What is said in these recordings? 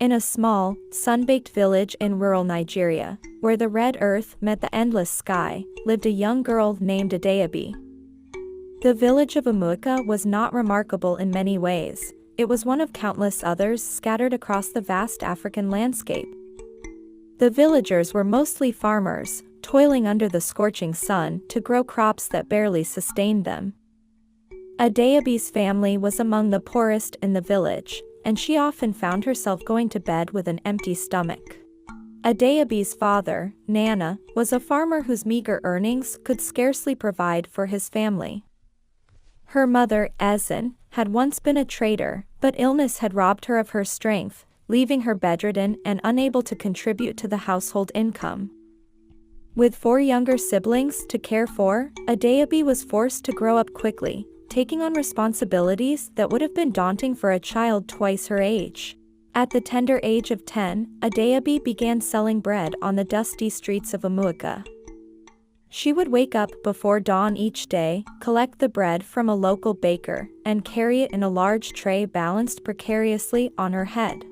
In a small, sun-baked village in rural Nigeria, where the red earth met the endless sky, lived a young girl named Adaobi. The village of Umuaka was not remarkable in many ways. It was one of countless others scattered across the vast African landscape. The villagers were mostly farmers, toiling under the scorching sun to grow crops that barely sustained them. Adaobi's family was among the poorest in the village, and she often found herself going to bed with an empty stomach. Adaobi's father, Nana, was a farmer whose meager earnings could scarcely provide for his family. Her mother, Ezen, had once been a trader, but illness had robbed her of her strength, leaving her bedridden and unable to contribute to the household income. With 4 younger siblings to care for, Adaobi was forced to grow up quickly, taking on responsibilities that would have been daunting for a child twice her age. At the tender age of 10, Adaobi began selling bread on the dusty streets of Umuaka. She would wake up before dawn each day, collect the bread from a local baker, and carry it in a large tray balanced precariously on her head.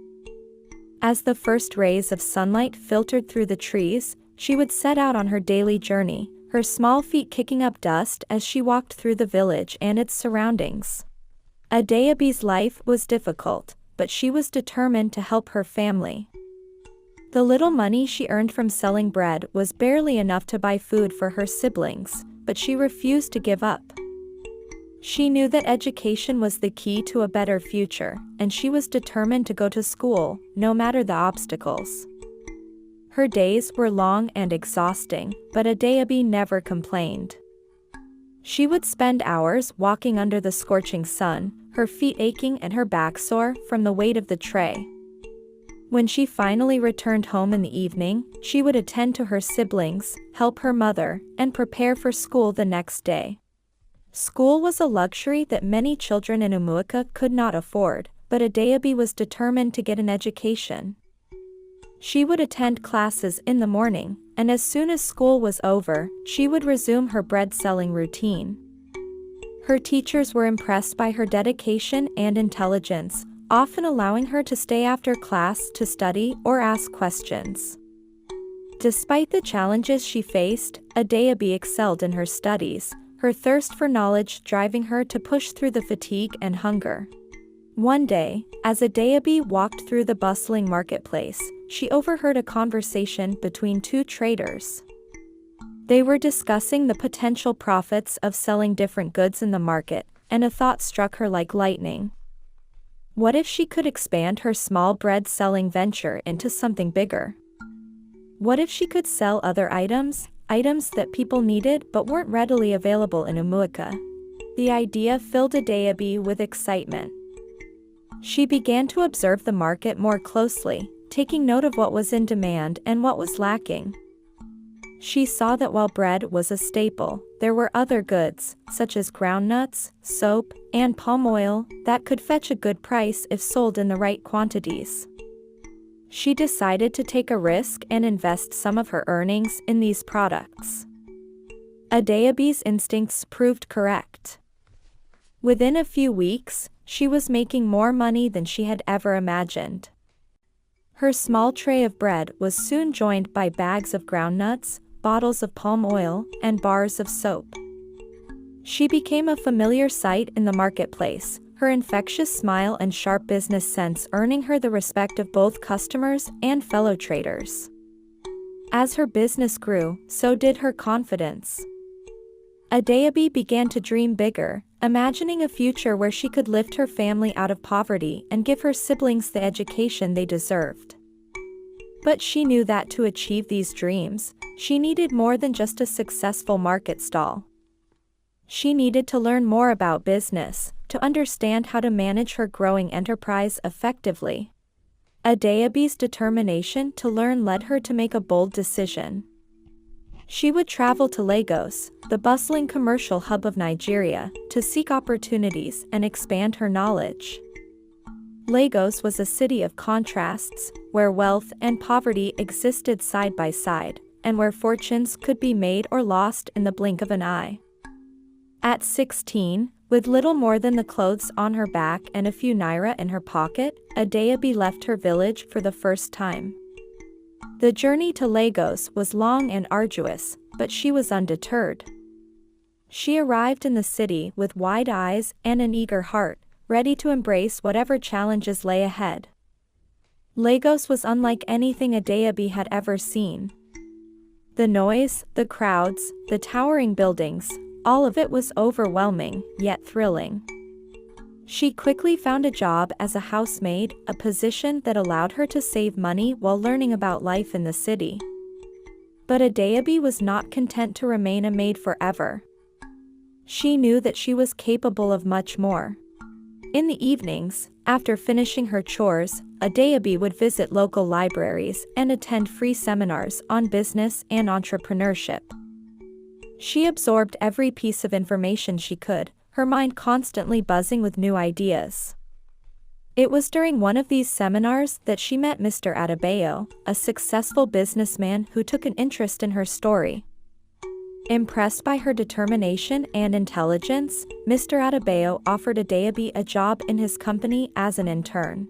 As the first rays of sunlight filtered through the trees, she would set out on her daily journey, her small feet kicking up dust as she walked through the village and its surroundings. Adaobi's life was difficult, but she was determined to help her family. The little money she earned from selling bread was barely enough to buy food for her siblings, but she refused to give up. She knew that education was the key to a better future, and she was determined to go to school, no matter the obstacles. Her days were long and exhausting, but Adaobi never complained. She would spend hours walking under the scorching sun, her feet aching and her back sore from the weight of the tray. When she finally returned home in the evening, she would attend to her siblings, help her mother, and prepare for school the next day. School was a luxury that many children in Umuaka could not afford, but Adaobi was determined to get an education. She would attend classes in the morning, and as soon as school was over, she would resume her bread-selling routine. Her teachers were impressed by her dedication and intelligence, often allowing her to stay after class to study or ask questions. Despite the challenges she faced, Adaobi excelled in her studies, her thirst for knowledge driving her to push through the fatigue and hunger. One day, as Adaobi walked through the bustling marketplace, she overheard a conversation between 2 traders. They were discussing the potential profits of selling different goods in the market, and a thought struck her like lightning. What if she could expand her small bread-selling venture into something bigger? What if she could sell other items that people needed but weren't readily available in Umuaka? The idea filled Adaobi with excitement. She began to observe the market more closely, taking note of what was in demand and what was lacking. She saw that while bread was a staple, there were other goods, such as groundnuts, soap, and palm oil, that could fetch a good price if sold in the right quantities. She decided to take a risk and invest some of her earnings in these products. Adaobi's instincts proved correct. Within a few weeks, she was making more money than she had ever imagined. Her small tray of bread was soon joined by bags of groundnuts, bottles of palm oil, and bars of soap. She became a familiar sight in the marketplace, her infectious smile and sharp business sense earning her the respect of both customers and fellow traders. As her business grew, so did her confidence. Adaobi began to dream bigger, imagining a future where she could lift her family out of poverty and give her siblings the education they deserved. But she knew that to achieve these dreams, she needed more than just a successful market stall. She needed to learn more about business, to understand how to manage her growing enterprise effectively. Adaobi's determination to learn led her to make a bold decision. She would travel to Lagos, the bustling commercial hub of Nigeria, to seek opportunities and expand her knowledge. Lagos was a city of contrasts, where wealth and poverty existed side by side, and where fortunes could be made or lost in the blink of an eye. At 16, With little more than the clothes on her back and a few naira in her pocket, Adaobi left her village for the first time. The journey to Lagos was long and arduous, but she was undeterred. She arrived in the city with wide eyes and an eager heart, ready to embrace whatever challenges lay ahead. Lagos was unlike anything Adaobi had ever seen. The noise, the crowds, the towering buildings, all of it was overwhelming, yet thrilling. She quickly found a job as a housemaid, a position that allowed her to save money while learning about life in the city. But Adaobi was not content to remain a maid forever. She knew that she was capable of much more. In the evenings, after finishing her chores, Adaobi would visit local libraries and attend free seminars on business and entrepreneurship. She absorbed every piece of information she could, her mind constantly buzzing with new ideas. It was during one of these seminars that she met Mr. Adaobi, a successful businessman who took an interest in her story. Impressed by her determination and intelligence, Mr. Adaobi offered Adaobi a job in his company as an intern.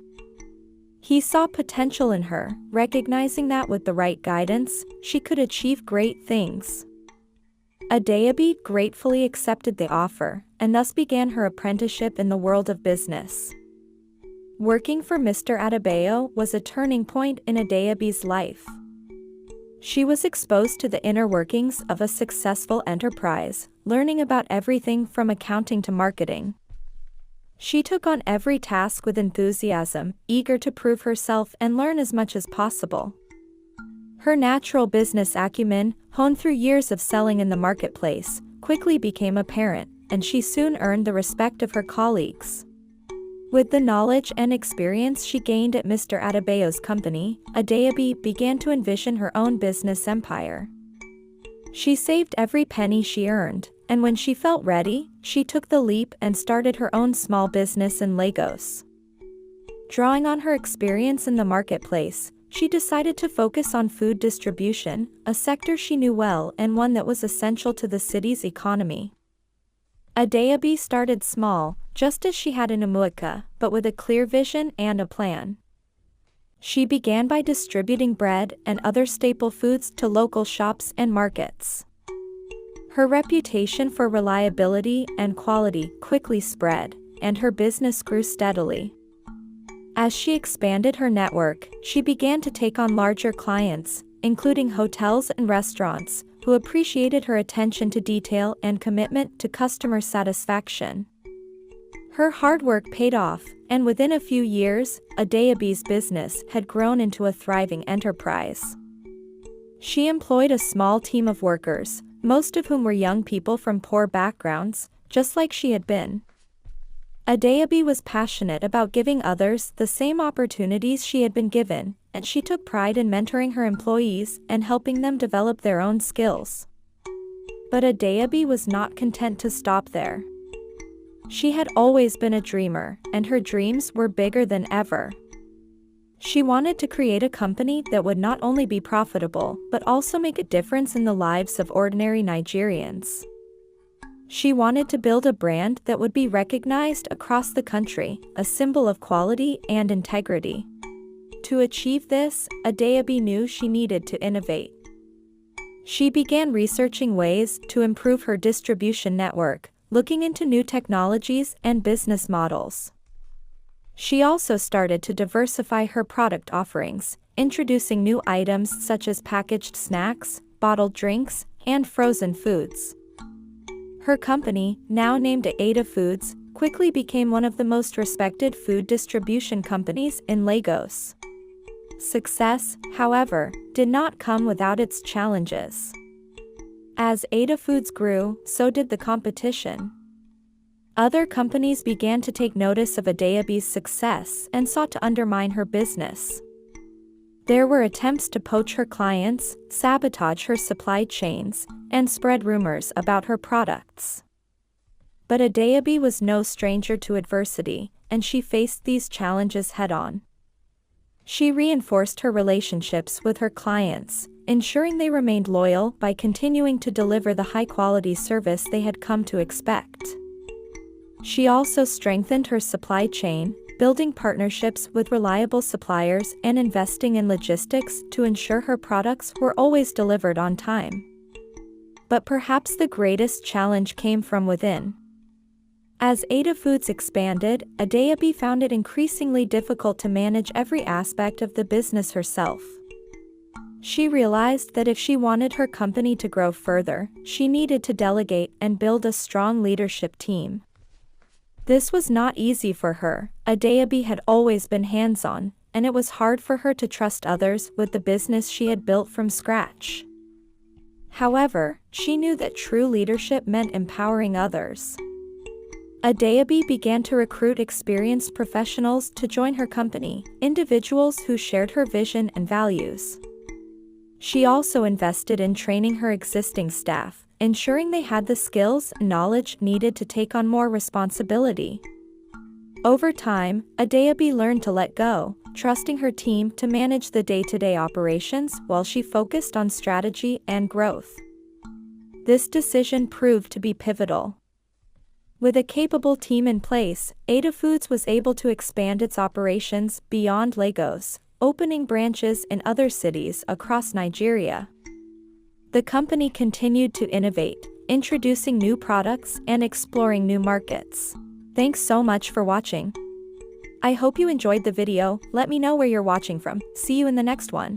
He saw potential in her, recognizing that with the right guidance, she could achieve great things. Adaobi gratefully accepted the offer, and thus began her apprenticeship in the world of business. Working for Mr. Adaobi was a turning point in Adaobi's life. She was exposed to the inner workings of a successful enterprise, learning about everything from accounting to marketing. She took on every task with enthusiasm, eager to prove herself and learn as much as possible. Her natural business acumen, honed through years of selling in the marketplace, quickly became apparent, and she soon earned the respect of her colleagues. With the knowledge and experience she gained at Mr. Adaobi's company, Adaobi began to envision her own business empire. She saved every penny she earned, and when she felt ready, she took the leap and started her own small business in Lagos. Drawing on her experience in the marketplace, she decided to focus on food distribution, a sector she knew well and one that was essential to the city's economy. Adaobi started small, just as she had in Umuaka, but with a clear vision and a plan. She began by distributing bread and other staple foods to local shops and markets. Her reputation for reliability and quality quickly spread, and her business grew steadily. As she expanded her network, she began to take on larger clients, including hotels and restaurants, who appreciated her attention to detail and commitment to customer satisfaction. Her hard work paid off, and within a few years, Adaobi's business had grown into a thriving enterprise. She employed a small team of workers, most of whom were young people from poor backgrounds, just like she had been. Adaobi was passionate about giving others the same opportunities she had been given, and she took pride in mentoring her employees and helping them develop their own skills. But Adaobi was not content to stop there. She had always been a dreamer, and her dreams were bigger than ever. She wanted to create a company that would not only be profitable, but also make a difference in the lives of ordinary Nigerians. She wanted to build a brand that would be recognized across the country, a symbol of quality and integrity. To achieve this, Adaobi knew she needed to innovate. She began researching ways to improve her distribution network, looking into new technologies and business models. She also started to diversify her product offerings, introducing new items such as packaged snacks, bottled drinks, and frozen foods. Her company, now named Ada Foods, quickly became one of the most respected food distribution companies in Lagos. Success, however, did not come without its challenges. As Ada Foods grew, so did the competition. Other companies began to take notice of Adaobi's success and sought to undermine her business. There were attempts to poach her clients, sabotage her supply chains, and spread rumors about her products. But Adaobi was no stranger to adversity, and she faced these challenges head-on. She reinforced her relationships with her clients, ensuring they remained loyal by continuing to deliver the high-quality service they had come to expect. She also strengthened her supply chain, building partnerships with reliable suppliers and investing in logistics to ensure her products were always delivered on time. But perhaps the greatest challenge came from within. As Ada Foods expanded, Adaobi found it increasingly difficult to manage every aspect of the business herself. She realized that if she wanted her company to grow further, she needed to delegate and build a strong leadership team. This was not easy for her. Adaobi had always been hands-on, and it was hard for her to trust others with the business she had built from scratch. However, she knew that true leadership meant empowering others. Adaobi began to recruit experienced professionals to join her company, individuals who shared her vision and values. She also invested in training her existing staff, ensuring they had the skills and knowledge needed to take on more responsibility. Over time, Adaobi learned to let go, trusting her team to manage the day-to-day operations while she focused on strategy and growth. This decision proved to be pivotal. With a capable team in place, Ada Foods was able to expand its operations beyond Lagos, opening branches in other cities across Nigeria. The company continued to innovate, introducing new products and exploring new markets. Thanks so much for watching. I hope you enjoyed the video. Let me know where you're watching from. See you in the next one.